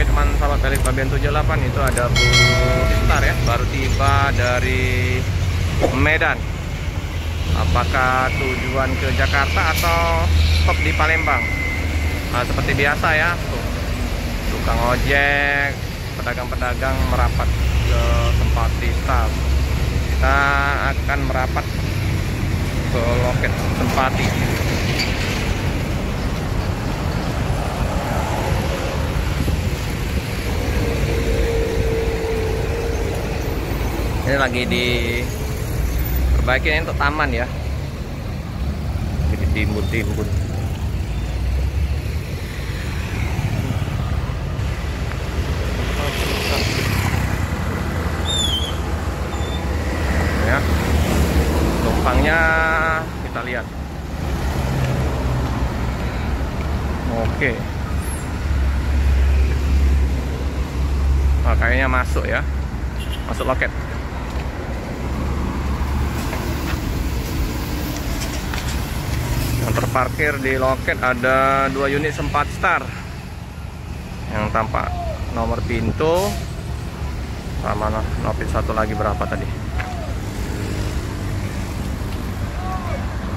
Oke teman sahabat Pelik Fabian 78, itu ada Bu Sister ya, baru tiba dari Medan. Apakah tujuan ke Jakarta atau stop di Palembang? Nah, seperti biasa ya, tuh, tukang ojek, pedagang-pedagang merapat ke tempat start. Kita akan merapat ke loket Sempati. Ini lagi diperbaiki untuk taman ya, ditimbun-timbun. Ya, numpangnya kita lihat. Oke, kayaknya masuk ya, masuk loket. Yang terparkir di loket ada 2 unit Sempat Star yang tampak nomor pintu, sama nopin satu lagi berapa tadi.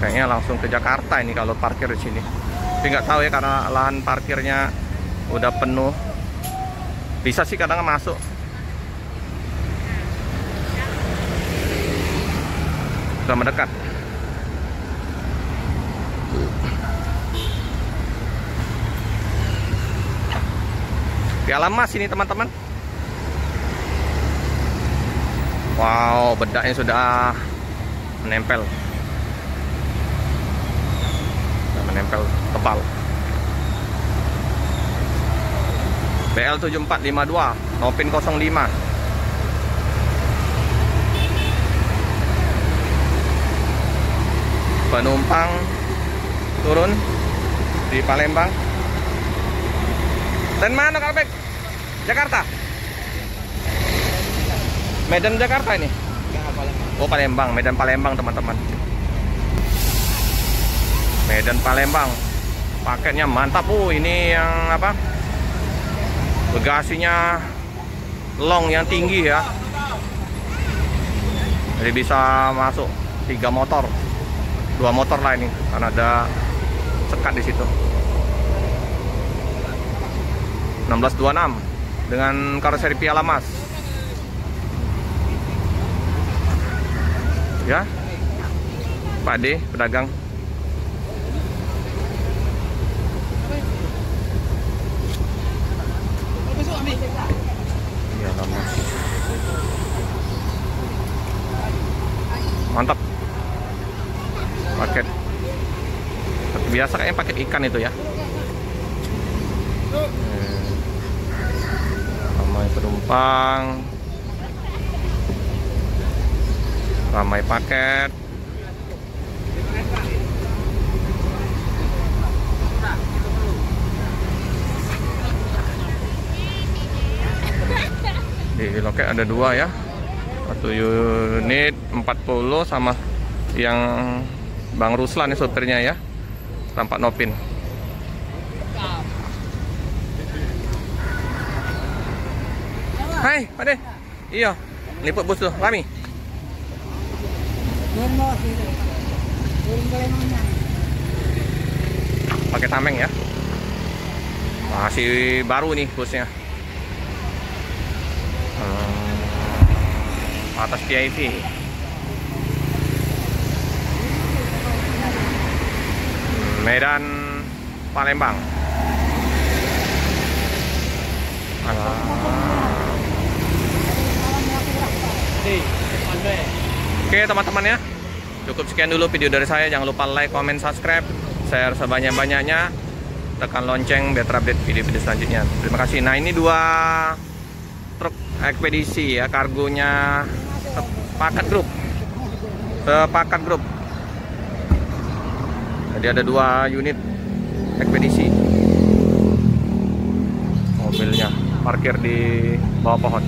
Kayaknya langsung ke Jakarta ini kalau parkir di sini. Tapi nggak tahu ya, karena lahan parkirnya udah penuh. Bisa sih kadang masuk. Sudah mendekat. Piala emas ini teman-teman. Wow, bedaknya sudah menempel. Sudah menempel tebal. BL 7452, Nopin 05. Penumpang turun di Palembang. Dan mana Kalbek? Jakarta? Medan Jakarta ini? Oh Palembang, Medan Palembang teman-teman. Medan Palembang. Paketnya mantap. Ini yang apa? Bagasinya long yang tinggi ya. Jadi bisa masuk 3 motor. 2 motor lah ini, karena ada sekat di situ. 1626 dengan karoseri Piala Emas. Ya, Pak D, pedagang. Piala Emas. Mantap. Paket. Seperti biasa kayaknya paket ikan itu ya. Ramai penumpang, ramai paket. Di loket ada 2 ya, 1 unit 40 sama yang Bang Ruslan nih sopirnya ya, tampak Nopin. Hai, Pak De. Iya, liput bus tuh, Lami. Pakai tameng ya. Masih baru nih busnya. Atas PIV. Medan Palembang. Oke teman-teman ya, cukup sekian dulu video dari saya. Jangan lupa like, comment, subscribe, share sebanyak-banyaknya, tekan lonceng biar terupdate video-video selanjutnya. Terima kasih. Nah ini 2 truk ekspedisi ya, kargonya Sepakat Group. Jadi ada 2 unit ekspedisi. Mobilnya parkir di bawah pohon.